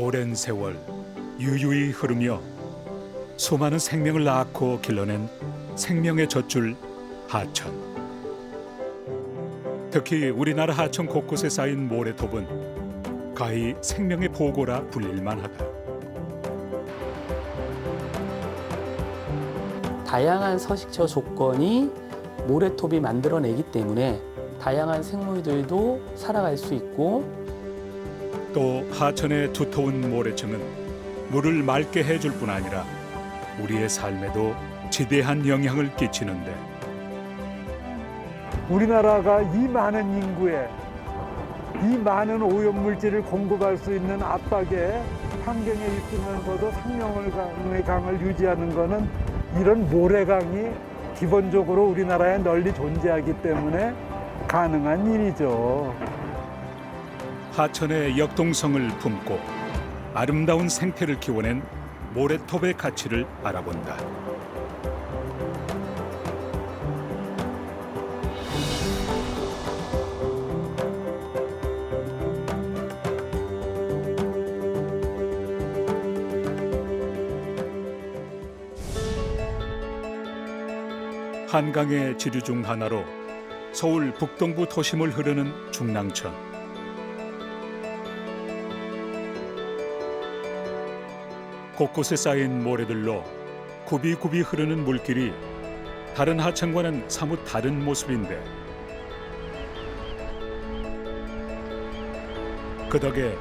오랜 세월 유유히 흐르며 수많은 생명을 낳고 길러낸 생명의 젖줄 하천. 특히 우리나라 하천 곳곳에 쌓인 모래톱은 가히 생명의 보고라 불릴 만하다. 다양한 서식처 조건이 모래톱이 만들어내기 때문에 다양한 생물들도 살아갈 수 있고, 또 하천의 두터운 모래층은 물을 맑게 해줄 뿐 아니라 우리의 삶에도 지대한 영향을 끼치는데, 우리나라가 이 많은 인구에 이 많은 오염물질을 공급할 수 있는 압박에 환경에 있으면서도 생명의 강을 유지하는 것은 이런 모래강이 기본적으로 우리나라에 널리 존재하기 때문에 가능한 일이죠. 하천의 역동성을 품고 아름다운 생태를 키워낸 모래톱의 가치를 알아본다. 한강의 지류 중 하나로 서울 북동부 도심을 흐르는 중랑천. 곳곳에 쌓인 모래들로 굽이굽이 흐르는 물길이 다른 하천과는 사뭇 다른 모습인데, 그 덕에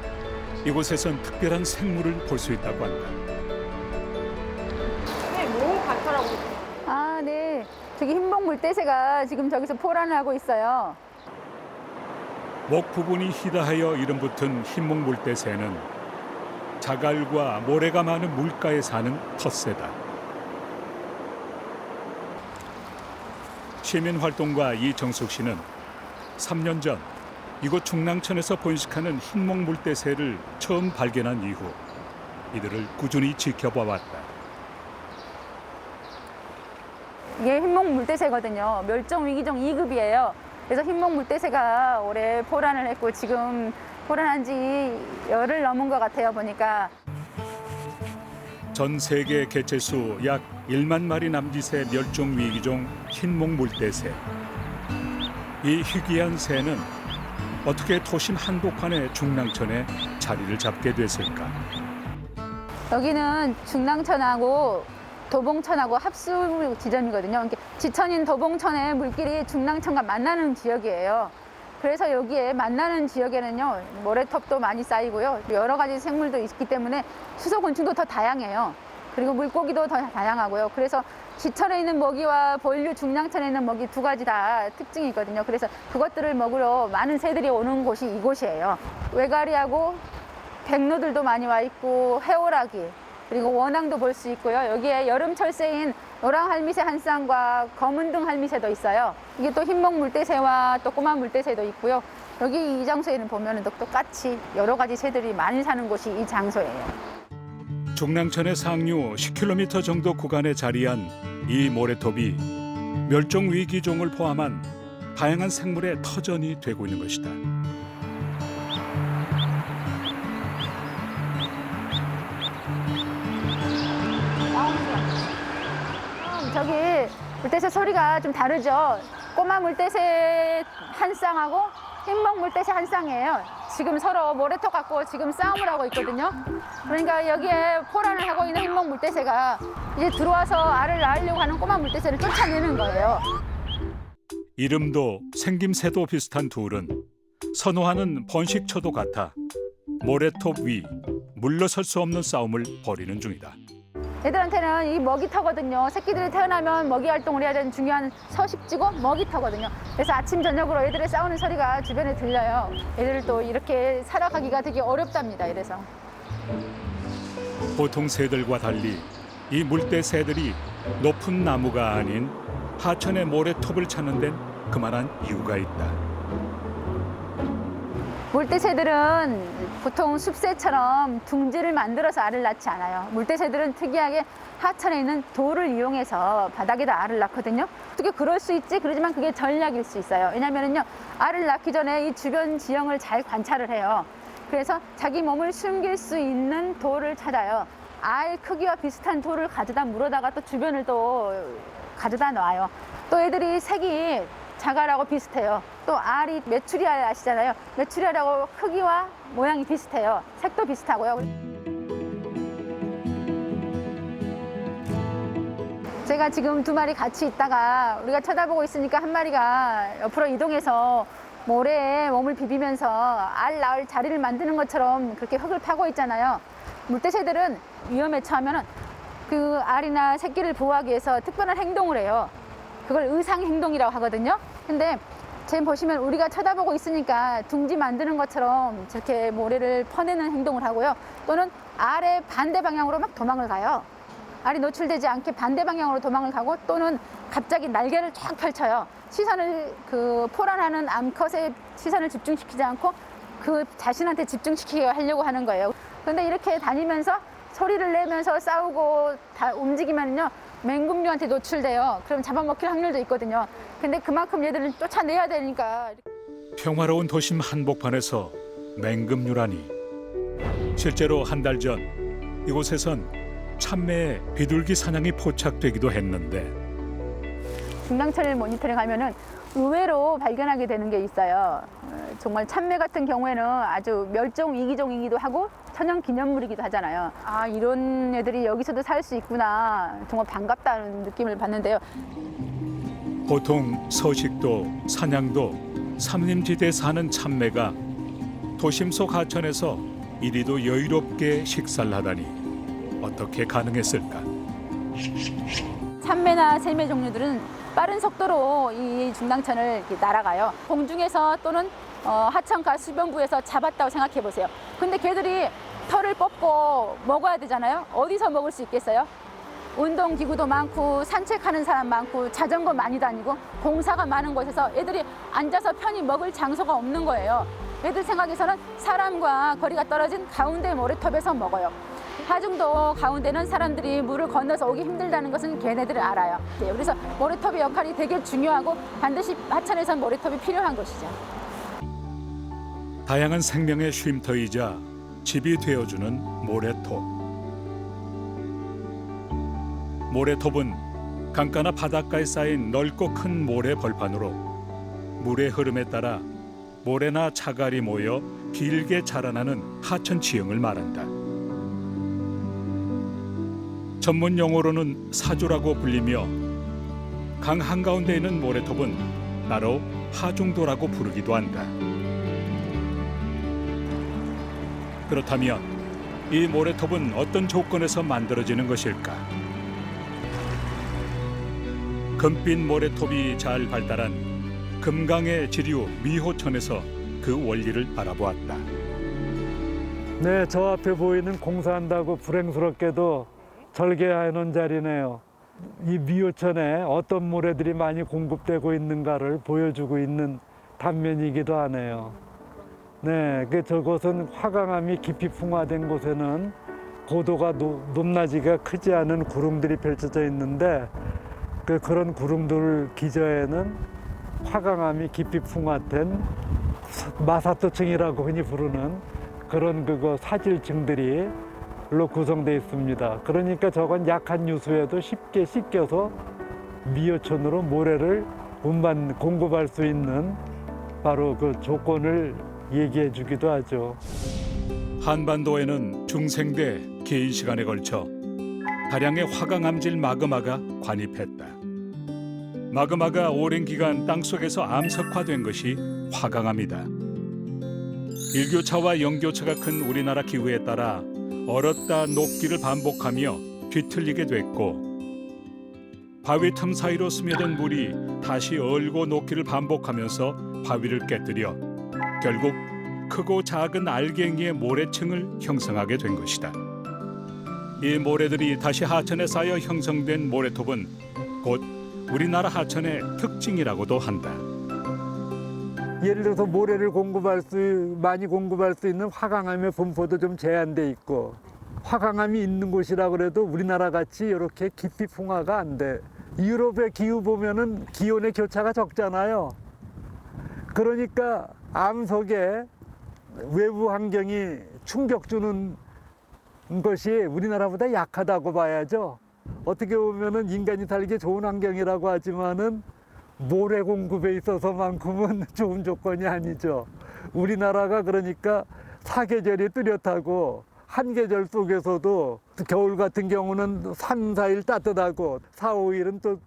이곳에선 특별한 생물을 볼 수 있다고 한다. 너무 많더라고요. 아, 네. 저기 흰목 물대새가 지금 저기서 포란을 하고 있어요. 목 부분이 희다하여 이름 붙은 흰목 물대새는 자갈과 모래가 많은 물가에 사는 텃새다. 시민 활동가 이정숙 씨는 3년 전 이곳 중랑천에서 번식하는 흰목 물대새를 처음 발견한 이후 이들을 꾸준히 지켜봐 왔다. 이게 흰목 물대새거든요. 멸종위기종 2급이에요. 그래서 흰목 물대새가 올해 포란을 했고 지금 포란한 지 열흘 넘은 것 같아요, 보니까. 전 세계 개체수 약 1만 마리 남짓의 멸종위기종 흰목 물대새. 이 희귀한 새는 어떻게 도심 한복판의 중랑천에 자리를 잡게 됐을까? 여기는 중랑천하고 도봉천하고 합수 지점이거든요. 지천인 도봉천의 물길이 중랑천과 만나는 지역이에요. 그래서 여기에 만나는 지역에는요, 모래톱도 많이 쌓이고요. 여러 가지 생물도 있기 때문에 수소곤충도 더 다양해요. 그리고 물고기도 더 다양하고요. 그래서 지천에 있는 먹이와 본류 중랑천에 있는 먹이 두 가지 다 특징이 있거든요. 그래서 그것들을 먹으러 많은 새들이 오는 곳이 이곳이에요. 외가리하고 백로들도 많이 와 있고, 해오라기, 그리고 원앙도 볼 수 있고요. 여기에 여름철 새인 노랑 할미새 한 쌍과 검은등 할미새도 있어요. 이게 또 흰목 물대새와 또 꼬마 물대새도 있고요. 여기 이 장소에는 보면은 똑같이 여러 가지 새들이 많이 사는 곳이 이 장소예요. 중랑천의 상류 10km 정도 구간에 자리한 이 모래톱이 멸종위기종을 포함한 다양한 생물의 터전이 되고 있는 것이다. 저기 물대새 소리가 좀 다르죠. 꼬마 물대새 한 쌍하고 흰목 물대새 한 쌍이에요. 지금 서로 모래톱 갖고 지금 싸움을 하고 있거든요. 그러니까 여기에 포란을 하고 있는 흰목 물대새가 이제 들어와서 알을 낳으려고 하는 꼬마 물대새를 쫓아내는 거예요. 이름도 생김새도 비슷한 둘은 선호하는 번식처도 같아 모래톱 위 물러설 수 없는 싸움을 벌이는 중이다. 얘들한테는 이 먹이터거든요. 새끼들이 태어나면 먹이 활동을 해야 되는 중요한 서식지고 먹이터거든요. 그래서 아침 저녁으로 애들의 싸우는 소리가 주변에 들려요. 애들도 이렇게 살아가기가 되게 어렵답니다. 이래서. 보통 새들과 달리 이 물대 새들이 높은 나무가 아닌 하천의 모래톱을 찾는 데는 그만한 이유가 있다. 물대새들은 보통 숲새처럼 둥지를 만들어서 알을 낳지 않아요. 물대새들은 특이하게 하천에 있는 돌을 이용해서 바닥에다 알을 낳거든요. 어떻게 그럴 수 있지? 그러지만 그게 전략일 수 있어요. 왜냐면은요, 알을 낳기 전에 이 주변 지형을 잘 관찰을 해요. 그래서 자기 몸을 숨길 수 있는 돌을 찾아요. 알 크기와 비슷한 돌을 가져다 물어다가 또 주변을 또 가져다 놔요. 또 애들이 색이 자갈하고 비슷해요. 또 알이 메추리알 아시잖아요. 메추리알하고 크기와 모양이 비슷해요. 색도 비슷하고요. 제가 지금 두 마리 같이 있다가 우리가 쳐다보고 있으니까 한 마리가 옆으로 이동해서 모래에 몸을 비비면서 알 낳을 자리를 만드는 것처럼 그렇게 흙을 파고 있잖아요. 물대새들은 위험에 처하면 그 알이나 새끼를 보호하기 위해서 특별한 행동을 해요. 그걸 의상 행동이라고 하거든요. 근데 지금 보시면 우리가 쳐다보고 있으니까 둥지 만드는 것처럼 저렇게 모래를 퍼내는 행동을 하고요. 또는 알의 반대 방향으로 막 도망을 가요. 알이 노출되지 않게 반대 방향으로 도망을 가고 또는 갑자기 날개를 쫙 펼쳐요. 시선을 포란하는 암컷의 시선을 집중시키지 않고 그 자신한테 집중시키게 하려고 하는 거예요. 그런데 이렇게 다니면서 소리를 내면서 싸우고 다 움직이면요 맹금류한테 노출돼요. 그럼 잡아먹힐 확률도 있거든요. 근데 그만큼 얘들은 쫓아내야 되니까. 평화로운 도심 한복판에서 맹금류라니. 실제로 한 달 전 이곳에선 참매의 비둘기 사냥이 포착되기도 했는데 중랑천을 모니터링하면은 의외로 발견하게 되는 게 있어요. 정말 참매 같은 경우에는 아주 멸종 위기종이기도 하고 천연 기념물이기도 하잖아요. 아, 이런 애들이 여기서도 살 수 있구나. 정말 반갑다는 느낌을 받는데요. 보통 서식도 사냥도 산림지대에 사는 참매가 도심 속 하천에서 이리도 여유롭게 식사를 하다니 어떻게 가능했을까? 참매나 새매 종류들은 빠른 속도로 이 중랑천을 이렇게 날아가요. 공중에서 또는 하천가 수변부에서 잡았다고 생각해 보세요. 근데 걔들이 털을 뽑고 먹어야 되잖아요. 어디서 먹을 수 있겠어요? 운동기구도 많고 산책하는 사람 많고 자전거 많이 다니고 공사가 많은 곳에서 애들이 앉아서 편히 먹을 장소가 없는 거예요. 애들 생각에서는 사람과 거리가 떨어진 가운데 모래톱에서 먹어요. 하중도 가운데는 사람들이 물을 건너서 오기 힘들다는 것은 걔네들이 알아요. 그래서 모래톱의 역할이 되게 중요하고 반드시 하천에선 모래톱이 필요한 것이죠. 다양한 생명의 쉼터이자 집이 되어주는 모래톱. 모래톱은 강가나 바닷가에 쌓인 넓고 큰 모래 벌판으로 물의 흐름에 따라 모래나 자갈이 모여 길게 자라나는 하천 지형을 말한다. 전문 용어로는 사조라고 불리며 강 한가운데 있는 모래톱은 따로 하중도라고 부르기도 한다. 그렇다면 이 모래톱은 어떤 조건에서 만들어지는 것일까? 금빛 모래톱이 잘 발달한 금강의 지류 미호천에서 그 원리를 알아보았다. 네, 저 앞에 보이는 공사한다고 불행스럽게도 절개해놓은 자리네요. 이 미호천에 어떤 모래들이 많이 공급되고 있는가를 보여주고 있는 단면이기도 하네요. 네, 저곳은 화강암이 깊이 풍화된 곳에는 고도가 높낮이가 크지 않은 구릉들이 펼쳐져 있는데 그런 구릉들 기저에는 화강암이 깊이 풍화된 마사토층이라고 흔히 부르는 그런 사질층들이 로 구성되어 있습니다. 그러니까 저건 약한 유수에도 쉽게 씻겨서 미호천으로 모래를 공급할 수 있는 바로 그 조건을 얘기해 주기도 하죠. 한반도에는 중생대 긴 시간에 걸쳐 다량의 화강암질 마그마가 관입했다. 마그마가 오랜 기간 땅속에서 암석화된 것이 화강암이다. 일교차와 영교차가 큰 우리나라 기후에 따라 얼었다 녹기를 반복하며 뒤틀리게 됐고 바위 틈 사이로 스며든 물이 다시 얼고 녹기를 반복하면서 바위를 깨뜨려 결국 크고 작은 알갱이의 모래층을 형성하게 된 것이다. 이 모래들이 다시 하천에 쌓여 형성된 모래톱은 곧 우리나라 하천의 특징이라고도 한다. 예를 들어서 모래를 많이 공급할 수 있는 화강암의 분포도 좀 제한돼 있고 화강암이 있는 곳이라 그래도 우리나라 같이 이렇게 깊이 풍화가 안 돼. 유럽의 기후 보면은 기온의 교차가 적잖아요. 그러니까 암석에 외부 환경이 충격 주는 것이 우리나라보다 약하다고 봐야죠. 어떻게 보면은 인간이 살기 좋은 환경이라고 하지만은 모래 공급에 있어서만큼은 좋은 조건이 아니죠. 우리나라가 그러니까 사계절이 뚜렷하고 한 계절 속에서도 겨울 같은 경우는 3, 4일 따뜻하고 4, 5일은 또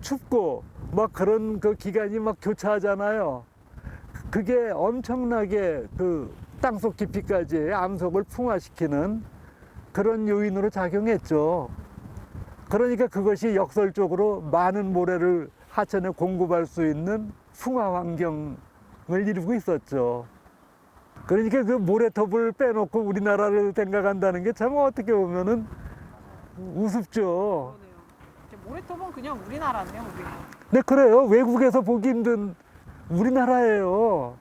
춥고 막 그런 그 기간이 막 교차하잖아요. 그게 엄청나게 그 땅속 깊이까지 암석을 풍화시키는 그런 요인으로 작용했죠. 그러니까 그것이 역설적으로 많은 모래를 하천에 공급할 수 있는 풍화 환경을 이루고 있었죠. 그러니까 그 모래톱을 빼놓고 우리나라를 생각한다는 게 참 어떻게 보면은 우습죠. 그러네요. 모래톱은 그냥 우리나라네요, 우리가. 네, 그래요. 외국에서 보기 힘든 우리나라예요.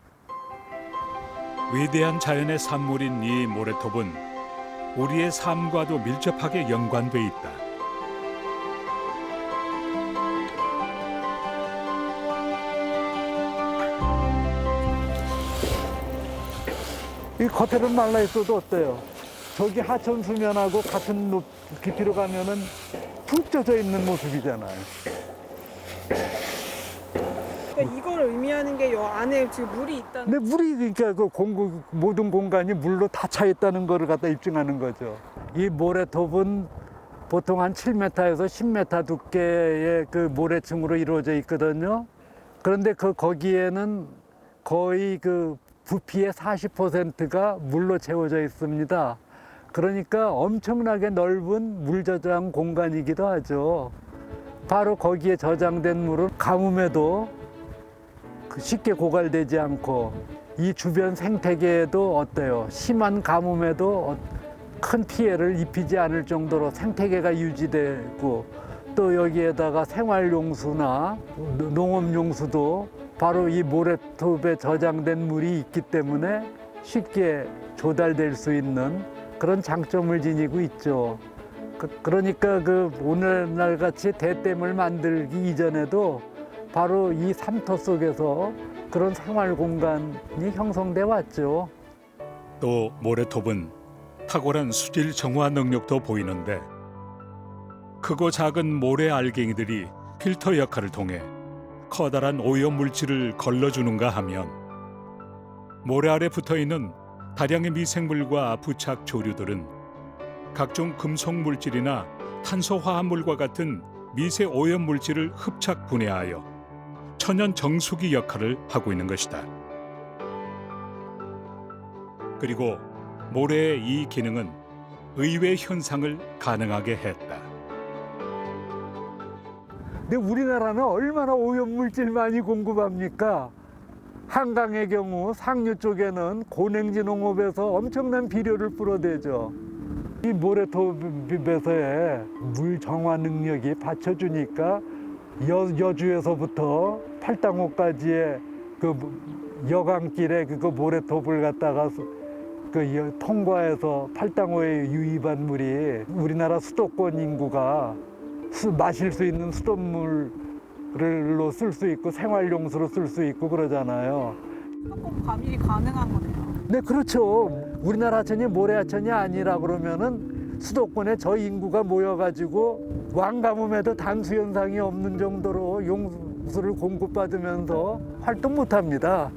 위대한 자연의 산물인 이 모래톱은 우리의 삶과도 밀접하게 연관돼 있다. 이 겉에는 말라 있어도 어때요? 저기 하천 수면하고 같은 깊이로 가면은 푹 젖어 있는 모습이잖아요. 그러니까 이걸 의미하는 게 요 안에 지금 물이 있다는. 근데 물이 그러니까 그 모든 공간이 물로 다 차 있다는 거를 갖다 입증하는 거죠. 이 모래톱은 보통 한 7m에서 10m 두께의 그 모래층으로 이루어져 있거든요. 그런데 거기에는 거의 그 부피의 40%가 물로 채워져 있습니다. 그러니까 엄청나게 넓은 물 저장 공간이기도 하죠. 바로 거기에 저장된 물은 가뭄에도 쉽게 고갈되지 않고 이 주변 생태계에도 어때요? 심한 가뭄에도 큰 피해를 입히지 않을 정도로 생태계가 유지되고 또 여기에다가 생활용수나 농업용수도 바로 이 모래톱에 저장된 물이 있기 때문에 쉽게 조달될 수 있는 그런 장점을 지니고 있죠. 그러니까 그 오늘날 같이 대댐을 만들기 이전에도 바로 이 삼터 속에서 그런 생활 공간이 형성돼 왔죠. 또 모래톱은 탁월한 수질 정화 능력도 보이는데 크고 작은 모래 알갱이들이 필터 역할을 통해 커다란 오염 물질을 걸러주는가 하면 모래 아래 붙어있는 다량의 미생물과 부착 조류들은 각종 금속 물질이나 탄소 화합물과 같은 미세 오염 물질을 흡착 분해하여 천연 정수기 역할을 하고 있는 것이다. 그리고 모래의 이 기능은 의외의 현상을 가능하게 했다. 근데 우리나라는 얼마나 오염물질 많이 공급합니까? 한강의 경우 상류 쪽에는 고냉지 농업에서 엄청난 비료를 뿌려대죠. 이 모래톱에서의 물 정화 능력이 받쳐주니까 여주에서부터 팔당호까지의 그 여강길에 그 모래톱을 갖다가 통과해서 팔당호에 유입한 물이 우리나라 수도권 인구가 마실 수 있는 수돗물로 쓸 수 있고 생활용수로 쓸 수 있고 그러잖아요. 수도권 과밀이 가능한 거네요. 네, 그렇죠. 우리나라 하천이 모래하천이 아니라 그러면은 수도권에 저 인구가 모여가지고 왕가뭄에도 단수 현상이 없는 정도로 용수를 공급받으면서 활동 못합니다.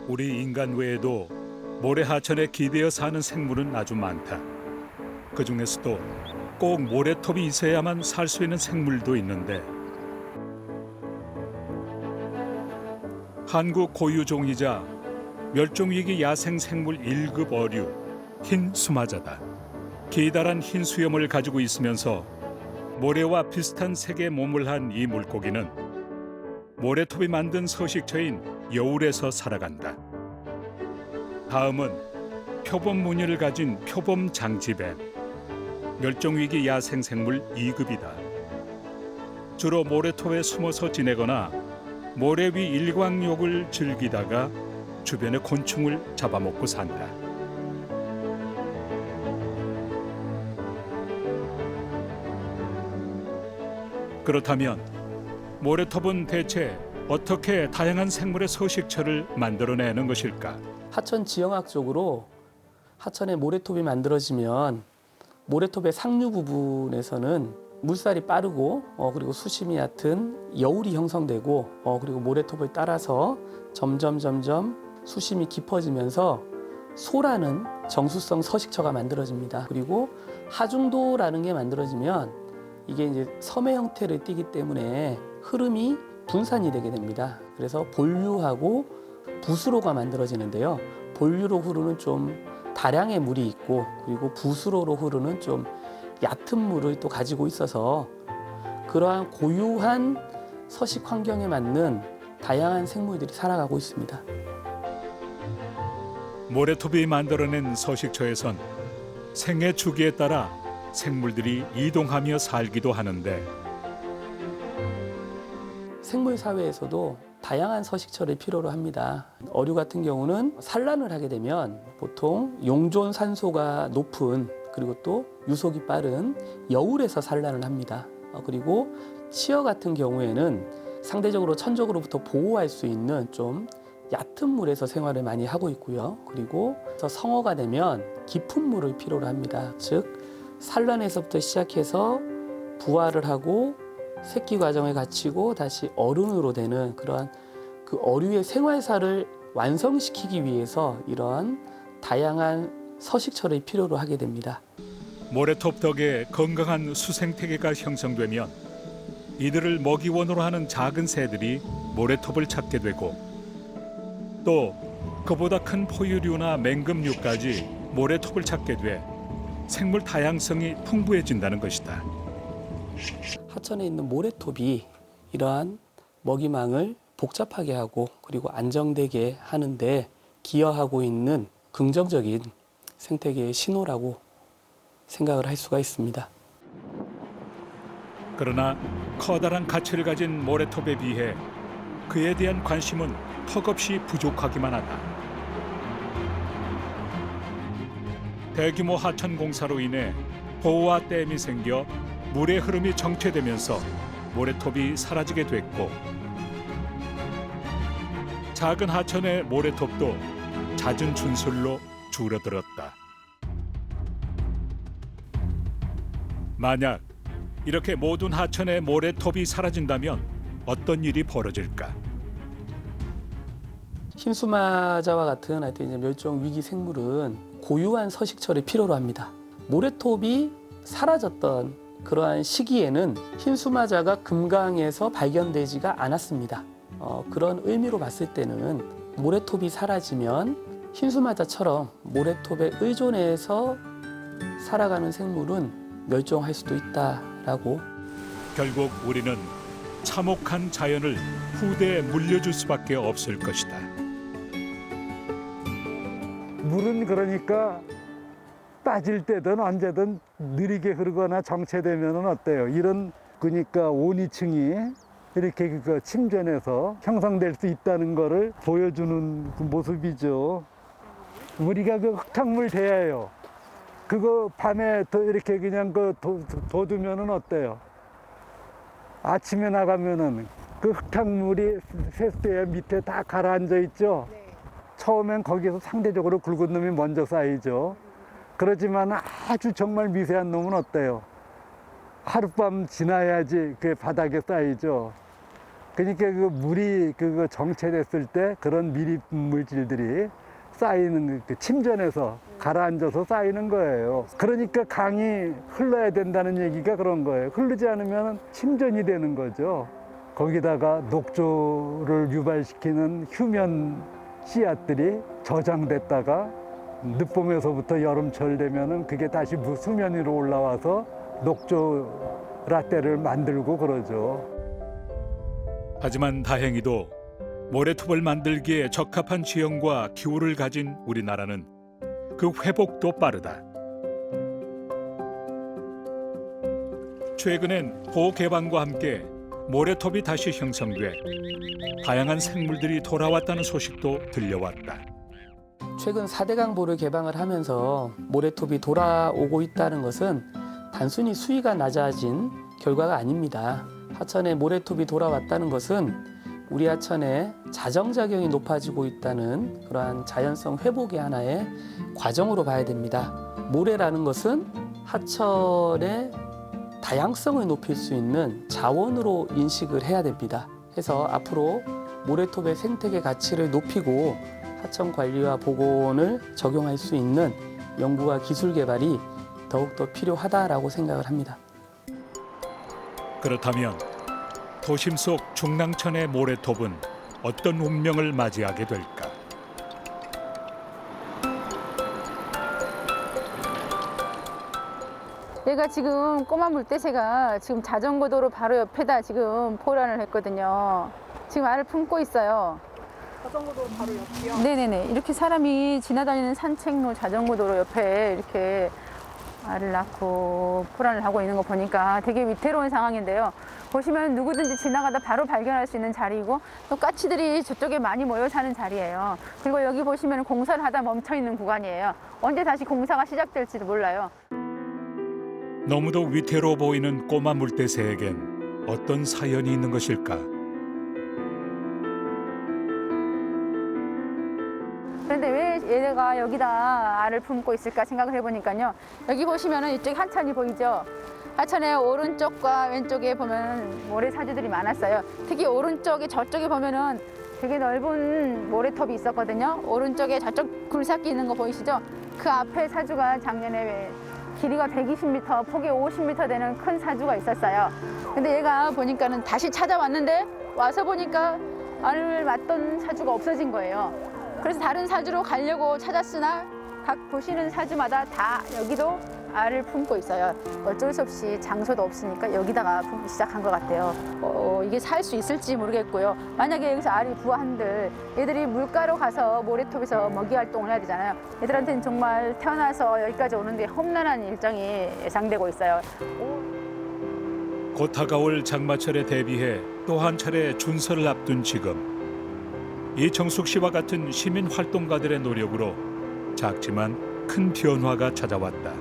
우리 인간 외에도 모래 하천에 기대어 사는 생물은 아주 많다. 그 중에서도 꼭 모래톱이 있어야만 살 수 있는 생물도 있는데 한국 고유종이자 멸종위기 야생생물 1급 어류 흰 수마자다. 기다란 흰 수염을 가지고 있으면서 모래와 비슷한 색의 몸을 한 이 물고기는 모래톱이 만든 서식처인 여울에서 살아간다. 다음은 표범 무늬를 가진 표범 장지뱀, 멸종위기 야생생물 2급이다. 주로 모래톱에 숨어서 지내거나 모래 위 일광욕을 즐기다가 주변의 곤충을 잡아먹고 산다. 그렇다면 모래톱은 대체 어떻게 다양한 생물의 서식처를 만들어내는 것일까? 하천 지형학적으로 하천에 모래톱이 만들어지면 모래톱의 상류 부분에서는 물살이 빠르고 그리고 수심이 얕은 여울이 형성되고 그리고 모래톱을 따라서 점점 수심이 깊어지면서 소라는 정수성 서식처가 만들어집니다. 그리고 하중도라는 게 만들어지면 이게 이제 섬의 형태를 띠기 때문에 흐름이 분산이 되게 됩니다. 그래서 본류하고 부수로가 만들어지는데요. 본류로 흐르는 좀 다량의 물이 있고 그리고 부수로로 흐르는 좀 얕은 물을 또 가지고 있어서 그러한 고유한 서식 환경에 맞는 다양한 생물들이 살아가고 있습니다. 모래톱이 만들어낸 서식처에선 생애 주기에 따라 생물들이 이동하며 살기도 하는데 생물 사회에서도 다양한 서식처를 필요로 합니다. 어류 같은 경우는 산란을 하게 되면 보통 용존 산소가 높은 그리고 또 유속이 빠른 여울에서 산란을 합니다. 그리고 치어 같은 경우에는 상대적으로 천적으로부터 보호할 수 있는 좀 얕은 물에서 생활을 많이 하고 있고요. 그리고 성어가 되면 깊은 물을 필요로 합니다. 즉 산란에서부터 시작해서 부화를 하고 새끼 과정을 거치고 다시 어른으로 되는 그러한 그 어류의 생활사를 완성시키기 위해서 이러한 다양한 서식처를 필요로 하게 됩니다. 모래톱 덕에 건강한 수생태계가 형성되면 이들을 먹이원으로 하는 작은 새들이 모래톱을 찾게 되고 또 그보다 큰 포유류나 맹금류까지 모래톱을 찾게 돼 생물 다양성이 풍부해진다는 것이다. 하천에 있는 모래톱이 이러한 먹이망을 복잡하게 하고 그리고 안정되게 하는데 기여하고 있는 긍정적인 생태계의 신호라고 생각을 할 수가 있습니다. 그러나 커다란 가치를 가진 모래톱에 비해 그에 대한 관심은 턱없이 부족하기만 하다. 대규모 하천 공사로 인해 보호와 댐이 생겨 물의 흐름이 정체되면서 모래톱이 사라지게 됐고 작은 하천의 모래톱도 잦은 준술로 줄어들었다. 만약 이렇게 모든 하천의 모래톱이 사라진다면 어떤 일이 벌어질까? 흰수마자와 같은 하여튼 이제 멸종 위기 생물은 고유한 서식처를 필요로 합니다. 모래톱이 사라졌던 그러한 시기에는 흰수마자가 금강에서 발견되지가 않았습니다. 그런 의미로 봤을 때는 모래톱이 사라지면 흰수마자처럼 모래톱에 의존해서 살아가는 생물은 멸종할 수도 있다라고. 결국 우리는 참혹한 자연을 후대에 물려줄 수밖에 없을 것이다. 물은 그러니까 빠질 때든 언제든 느리게 흐르거나 정체되면 어때요? 이런 그러니까 온이층이 이렇게 그 침전해서 형성될 수 있다는 거를 보여주는 그 모습이죠. 우리가 그 흙탕물 대야요. 그거 밤에 더 이렇게 그냥 둬두면은 어때요? 아침에 나가면은 그 흙탕물이 세수대 밑에 다 가라앉아 있죠. 처음엔 거기서 상대적으로 굵은 놈이 먼저 쌓이죠. 그렇지만 아주 정말 미세한 놈은 어때요? 하룻밤 지나야지 그 바닥에 쌓이죠. 그러니까 그 물이 그거 정체됐을 때 그런 미립 물질들이 쌓이는 그 침전해서 가라앉아서 쌓이는 거예요. 그러니까 강이 흘러야 된다는 얘기가 그런 거예요. 흐르지 않으면 침전이 되는 거죠. 거기다가 녹조를 유발시키는 휴면 씨앗들이 저장됐다가 늦봄에서부터 여름철 되면은 그게 다시 수면 위로 올라와서 녹조 라떼를 만들고 그러죠. 하지만 다행히도 모래톱을 만들기에 적합한 지형과 기후를 가진 우리나라는 그 회복도 빠르다. 최근엔 보호 개방과 함께 모래톱이 다시 형성돼 다양한 생물들이 돌아왔다는 소식도 들려왔다. 최근 4대강보를 개방을 하면서 모래톱이 돌아오고 있다는 것은 단순히 수위가 낮아진 결과가 아닙니다. 하천에 모래톱이 돌아왔다는 것은 우리 하천의 자정작용이 높아지고 있다는 그러한 자연성 회복의 하나의 과정으로 봐야 됩니다. 모래라는 것은 하천의 다양성을 높일 수 있는 자원으로 인식을 해야 됩니다. 해서 앞으로 모래톱의 생태계 가치를 높이고 하천 관리와 복원을 적용할 수 있는 연구와 기술 개발이 더욱더 필요하다라고 생각을 합니다. 그렇다면 도심 속 중랑천의 모래톱은 어떤 운명을 맞이하게 될까? 얘가 지금 꼬마 물대새가 지금 자전거 도로 바로 옆에다 지금 포란을 했거든요. 지금 알을 품고 있어요. 자전거도 바로 옆이요. 네네네. 이렇게 사람이 지나다니는 산책로 자전거 도로 옆에 이렇게 알을 낳고 포란을 하고 있는 거 보니까 되게 위태로운 상황인데요. 보시면 누구든지 지나가다 바로 발견할 수 있는 자리이고 또 까치들이 저쪽에 많이 모여 사는 자리예요. 그리고 여기 보시면 공사를 하다 멈춰 있는 구간이에요. 언제 다시 공사가 시작될지도 몰라요. 너무도 위태로워 보이는 꼬마 물대새에겐 어떤 사연이 있는 것일까? 그런데 왜 얘가 여기다 알을 품고 있을까 생각을 해보니까요. 여기 보시면은 이쪽 하천이 보이죠? 하천의 오른쪽과 왼쪽에 보면 모래사주들이 많았어요. 특히 오른쪽에 저쪽에 보면은 되게 넓은 모래톱이 있었거든요. 오른쪽에 저쪽 굴삭기 있는 거 보이시죠? 그 앞에 사주가 작년에 길이가 120m, 폭이 50m 되는 큰 사주가 있었어요. 근데 얘가 보니까는 다시 찾아왔는데 와서 보니까 알을 맞던 사주가 없어진 거예요. 그래서 다른 사주로 가려고 찾았으나 각 보시는 사주마다 다 여기도 알을 품고 있어요. 어쩔 수 없이 장소도 없으니까 여기다가 품기 시작한 것 같아요. 이게 살 수 있을지 모르겠고요. 만약에 여기서 알이 부화한들 얘들이 물가로 가서 모래톱에서 먹이 활동을 해야 되잖아요. 얘들한테는 정말 태어나서 여기까지 오는데 험난한 일정이 예상되고 있어요. 곧 다가올 장마철에 대비해 또 한 차례 준서를 앞둔 지금 이정숙 씨와 같은 시민 활동가들의 노력으로 작지만 큰 변화가 찾아왔다.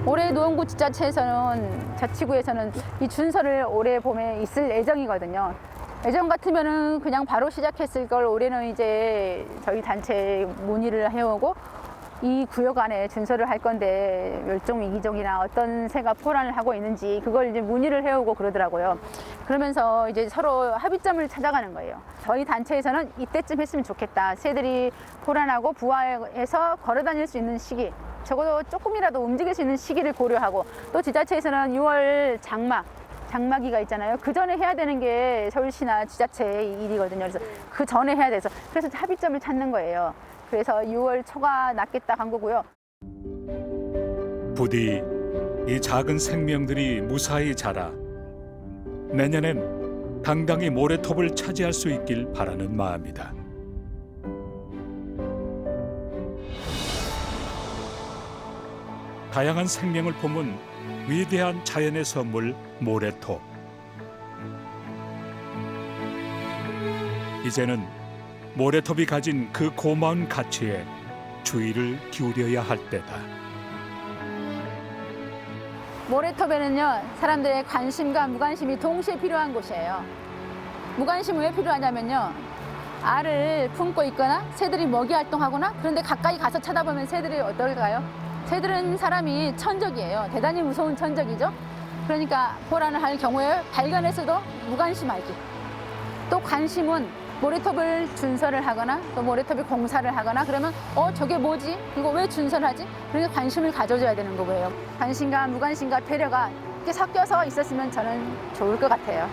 올해 노원구 지자체에서는 자치구에서는 이 준서를 올해 봄에 있을 예정이거든요. 예정 같으면은 그냥 바로 시작했을 걸 올해는 이제 저희 단체에 문의를 해오고 이 구역 안에 준서를 할 건데 멸종 위기종이나 어떤 새가 포란을 하고 있는지 그걸 이제 문의를 해오고 그러더라고요. 그러면서 이제 서로 합의점을 찾아가는 거예요. 저희 단체에서는 이때쯤 했으면 좋겠다. 새들이 포란하고 부화해서 걸어 다닐 수 있는 시기, 적어도 조금이라도 움직일 수 있는 시기를 고려하고 또 지자체에서는 6월 장마기가 있잖아요. 그 전에 해야 되는 게 서울시나 지자체의 일이거든요. 그래서 그 전에 해야 돼서 그래서 합의점을 찾는 거예요. 그래서 6월 초가 낫겠다 한 거고요. 부디 이 작은 생명들이 무사히 자라 내년엔 당당히 모래톱을 차지할 수 있길 바라는 마음이다. 다양한 생명을 품은 위대한 자연의 선물 모래톱. 이제는 모래톱이 가진 그 고마운 가치에 주의를 기울여야 할 때다. 모래톱에는요, 사람들의 관심과 무관심이 동시에 필요한 곳이에요. 무관심은 왜 필요하냐면요, 알을 품고 있거나 새들이 먹이 활동하거나 그런데 가까이 가서 쳐다보면 새들이 어떨까요? 새들은 사람이 천적이에요. 대단히 무서운 천적이죠. 그러니까 포란을 할 경우에 발견해서도 무관심하기. 또 관심은 모래톱을 준설을 하거나 또 모래톱에 공사를 하거나 그러면 저게 뭐지? 이거 왜 준설을 하지? 그러니까 관심을 가져줘야 되는 거고요. 관심과 무관심과 배려가 이렇게 섞여서 있었으면 저는 좋을 것 같아요.